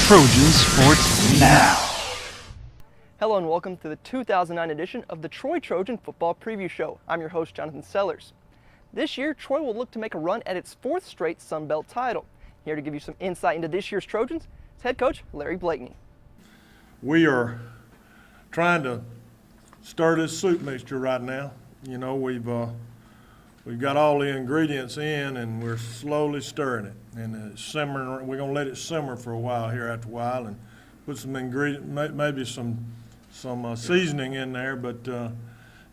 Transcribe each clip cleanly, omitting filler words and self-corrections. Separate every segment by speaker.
Speaker 1: Trojan Sports Now.
Speaker 2: Hello and welcome to the 2009 edition of the Troy Trojan Football Preview Show. I'm your host, Jonathan Sellers. This year, Troy will look to make a run at its fourth straight Sun Belt title. Here to give you some insight into this year's Trojans is head coach Larry Blakeney.
Speaker 3: We are trying to stir this soup mixture right now. You know, we've got all the ingredients in, and we're slowly stirring it. And it's simmering. We're gonna let it simmer for a while here after a while, and put some ingredient, maybe some seasoning in there. But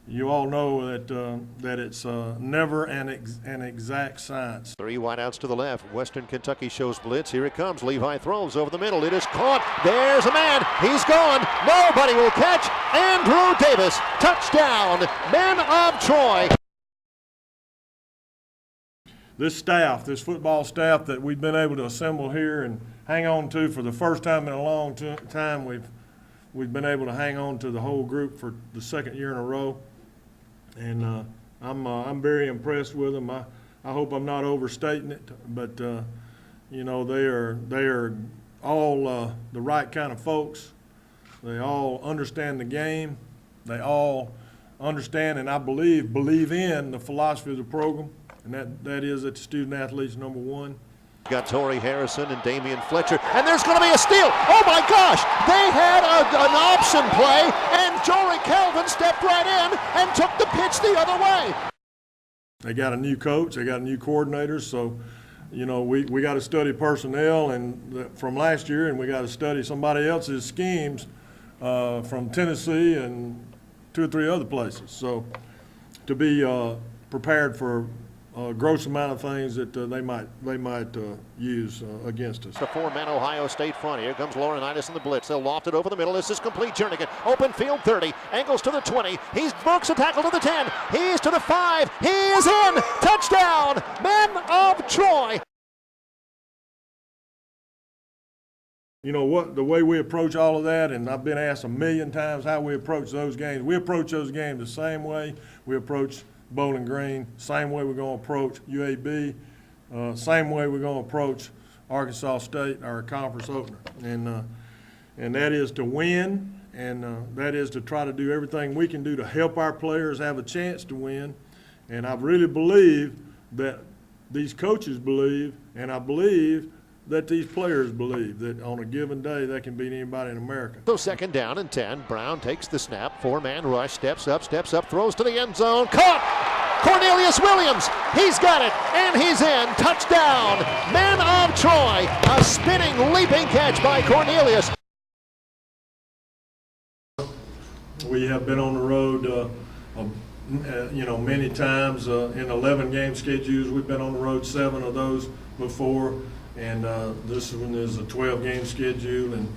Speaker 3: you all know that it's never an exact science.
Speaker 4: Three wideouts to the left. Western Kentucky shows blitz. Here it comes. Levi throws over the middle. It is caught. There's a man. He's gone. Nobody will catch. Andrew Davis. Touchdown. Men of Troy.
Speaker 3: This staff, this football staff that we've been able to assemble here and hang on to for the first time in a long time, we've been able to hang on to the whole group for the second year in a row, and I'm very impressed with them. I hope I'm not overstating it, but you know, they are all the right kind of folks. They all understand the game. They all understand, and I believe in the philosophy of the program. And that is that the student athlete's number one.
Speaker 4: Got Torrey Harrison and Damian Fletcher, and there's going to be a steal. Oh my gosh! They had an option play, and Jory Calvin stepped right in and took the pitch the other way.
Speaker 3: They got a new coach. They got new coordinators. So, you know, we got to study personnel from last year, and we got to study somebody else's schemes from Tennessee and 2 or 3 other places. So, to be prepared for a gross amount of things that they might use against us.
Speaker 4: The 4-man Ohio State front. Here comes Laurinaitis in the blitz. They'll loft it over the middle. This is complete. Jernigan. Open field 30. Angles to the 20. He books a tackle to the 10. He's to the 5. He is in. Touchdown. Men of Troy.
Speaker 3: You know the way we approach all of that, and I've been asked a million times how we approach those games. We approach those games the same way we approach Bowling Green, same way we're going to approach UAB, same way we're going to approach Arkansas State, our conference opener. And that is to win, and that is to try to do everything we can do to help our players have a chance to win. And I really believe that these coaches believe, and I believe that these players believe that on a given day they can beat anybody in America.
Speaker 4: So second down and 10. Brown takes the snap. 4-man rush. Steps up, throws to the end zone. Caught! Cornelius Williams. He's got it, and he's in. Touchdown. Men of Troy. A spinning, leaping catch by Cornelius.
Speaker 3: We have been on the road you know, many times in 11-game schedules. We've been on the road 7 of those before. And this one is a 12-game schedule, and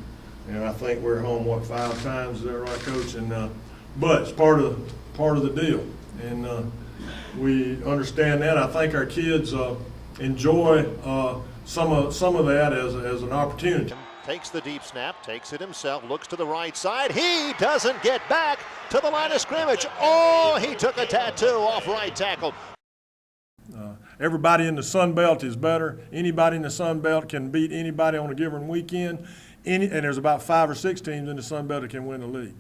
Speaker 3: I think we're home 5 times. Is that right, Coach? And but it's part of the deal, and we understand that. I think our kids enjoy some of that as an opportunity.
Speaker 4: Takes the deep snap, takes it himself, looks to the right side. He doesn't get back to the line of scrimmage. Oh, he took a tattoo off right tackle.
Speaker 3: Everybody in the Sun Belt is better. Anybody in the Sun Belt can beat anybody on a given weekend. And there's about 5 or 6 teams in the Sun Belt that can win the league.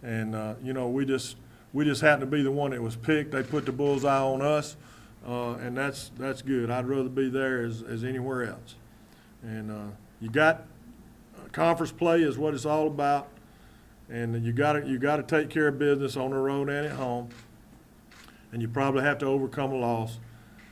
Speaker 3: And you know, we just happen to be the one that was picked. They put the bullseye on us, and that's good. I'd rather be there as anywhere else. And you got conference play is what it's all about, and you got to take care of business on the road and at home. And you probably have to overcome a loss.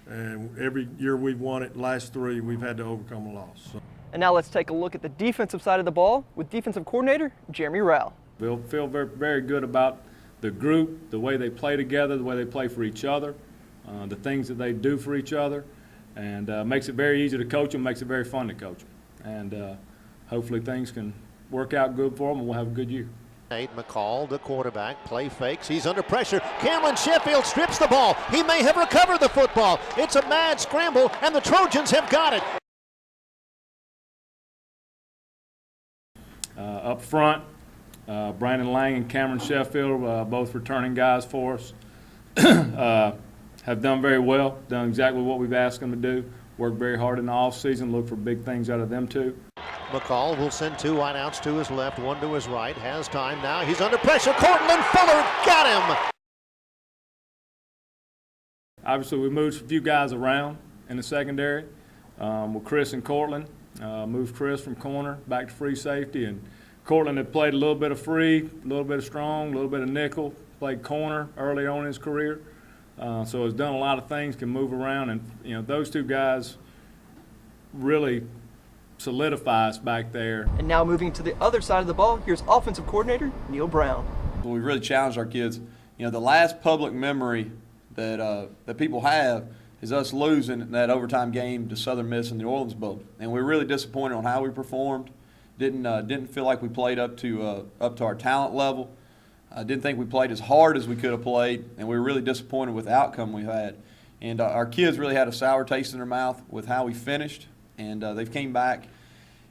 Speaker 3: And every year we've won it, last 3, we've had to overcome a loss. So.
Speaker 2: And now let's take a look at the defensive side of the ball with defensive coordinator Jeremy Rowell.
Speaker 5: We'll feel very, very good about the group, the way they play together, the way they play for each other, the things that they do for each other, and makes it very easy to coach them, makes it very fun to coach them. And hopefully things can work out good for them and we'll have a good year.
Speaker 4: Nate McCall, the quarterback, play fakes. He's under pressure. Cameron Sheffield strips the ball. He may have recovered the football. It's a mad scramble, and the Trojans have got it.
Speaker 5: Up front, Brandon Lang and Cameron Sheffield, both returning guys for us, have done very well, done exactly what we've asked them to do, worked very hard in the offseason, look for big things out of them too.
Speaker 4: McCall will send 2 wideouts to his left, 1 to his right. Has time now. He's under pressure. Cortland Fuller got him.
Speaker 5: Obviously, we moved a few guys around in the secondary with Chris and Cortland. Moved Chris from corner back to free safety, and Cortland had played a little bit of free, a little bit of strong, a little bit of nickel, played corner early on in his career. So has done a lot of things, can move around, and those 2 guys really solidify us back there.
Speaker 2: And now moving to the other side of the ball, here's offensive coordinator Neil Brown.
Speaker 6: We really challenged our kids. The last public memory that people have is us losing that overtime game to Southern Miss in the Orleans Bowl, and we're really disappointed on how we performed. Didn't feel like we played up to our talent level. I didn't think we played as hard as we could have played, and we were really disappointed with the outcome we had. And our kids really had a sour taste in their mouth with how we finished, and they've came back.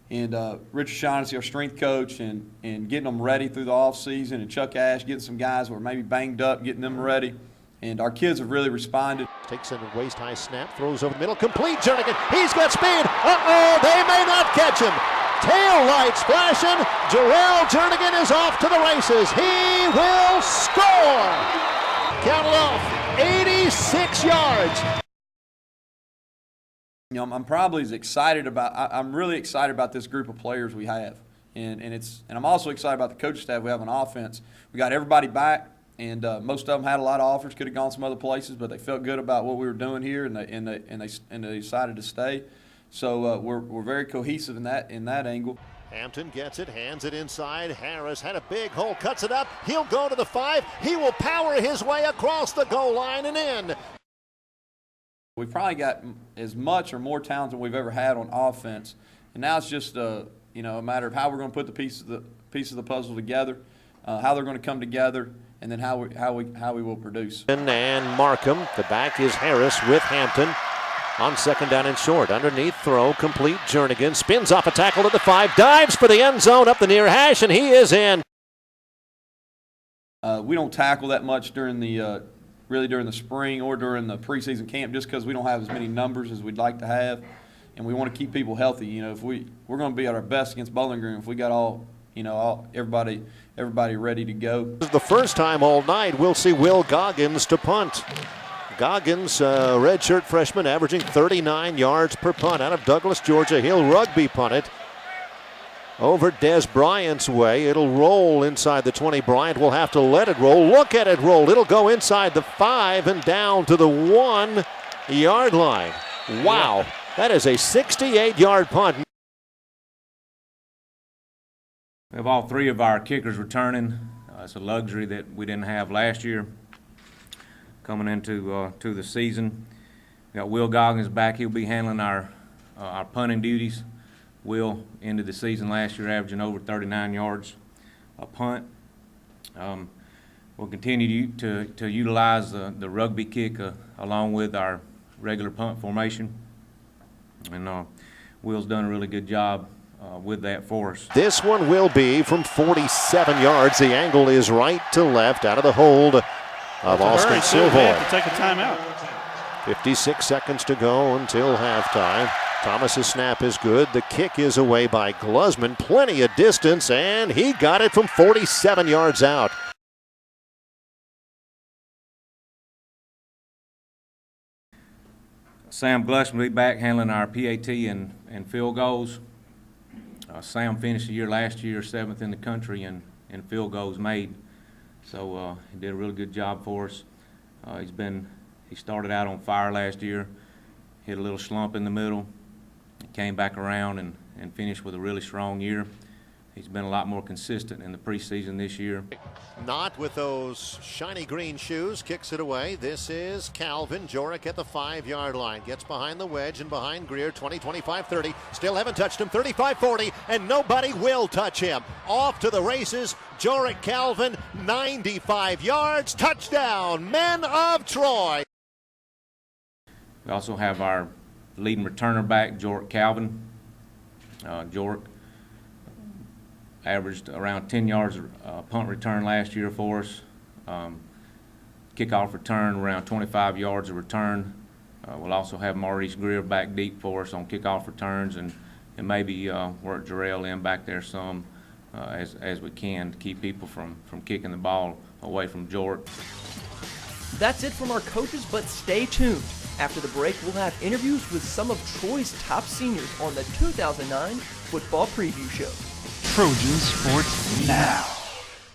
Speaker 6: And Richard Shaughnessy, our strength coach, and getting them ready through the offseason, and Chuck Ash getting some guys who were maybe banged up, getting them ready. And our kids have really responded.
Speaker 4: Takes a waist-high snap, throws over the middle, complete. Jernigan, he's got speed. They may not catch him. Tail lights flashing. Jarrell Jernigan is off to the races. He will score. Count it off, 86 yards.
Speaker 6: I'm probably as excited about. I'm really excited about this group of players we have, and I'm also excited about the coaching staff we have on offense. We got everybody back, and most of them had a lot of offers. Could have gone some other places, but they felt good about what we were doing here, and they decided to stay. So we're very cohesive in that angle.
Speaker 4: Hampton gets it, hands it inside. Harris had a big hole, cuts it up. He'll go to the 5. He will power his way across the goal line and in.
Speaker 6: We've probably got as much or more talent than we've ever had on offense, and now it's just a matter of how we're going to put the pieces of the puzzle together, how they're going to come together, and then how we will produce.
Speaker 4: And Markham, the back is Harris with Hampton on 2nd down and short. Underneath throw, complete. Jernigan spins off a tackle to the 5, dives for the end zone up the near hash, and he is in.
Speaker 6: We don't tackle that much during the spring or during the preseason camp, just because we don't have as many numbers as we'd like to have, and we want to keep people healthy. If we're going to be at our best against Bowling Green if we got everybody ready to go.
Speaker 4: This is the first time all night we'll see Will Goggins to punt. Goggins, redshirt freshman, averaging 39 yards per punt out of Douglas, Georgia. He'll rugby punt it over Des Bryant's way. It'll roll inside the 20. Bryant will have to let it roll. Look at it roll. It'll go inside the 5 and down to the 1-yard line. Wow, that is a 68-yard punt.
Speaker 5: We have all 3 of our kickers returning. It's a luxury that we didn't have last year. Coming into to the season, we got Will Goggins back. He'll be handling our punting duties. Will ended the season last year averaging over 39 yards a punt. We'll continue to utilize the rugby kick along with our regular punt formation, and Will's done a really good job with that for us.
Speaker 4: This one will be from 47 yards. The angle is right to left out of the hold of Austin Silver.
Speaker 1: Have to take a timeout.
Speaker 4: 56 seconds to go until halftime. Thomas's snap is good. The kick is away by Glusman. Plenty of distance, and he got it from 47 yards out.
Speaker 5: Sam Glusman will be back handling our PAT and field goals. Sam finished the year last year 7th in the country in field goals made. So he did a really good job for us. He started out on fire last year, hit a little slump in the middle, came back around and finished with a really strong year. He's been a lot more consistent in the preseason this year.
Speaker 4: Not with those shiny green shoes, kicks it away. This is Calvin Jorick at the 5-yard line. Gets behind the wedge and behind Greer, 20, 25, 30. Still haven't touched him, 35, 40, and nobody will touch him. Off to the races, Jorick Calvin, 95 yards, touchdown, Men of Troy.
Speaker 5: We also have our leading returner back, Jorick Calvin. Jorick averaged around 10 yards punt return last year for us. Kickoff return around 25 yards of return. We'll also have Maurice Greer back deep for us on kickoff returns, and
Speaker 7: and maybe work Jarrell in back there some as we can to keep people from kicking the ball away from Jordan.
Speaker 2: That's it from our coaches, but stay tuned. After the break, we'll have interviews with some of Troy's top seniors on the 2009 Football Preview Show.
Speaker 1: Trojan Sports Now.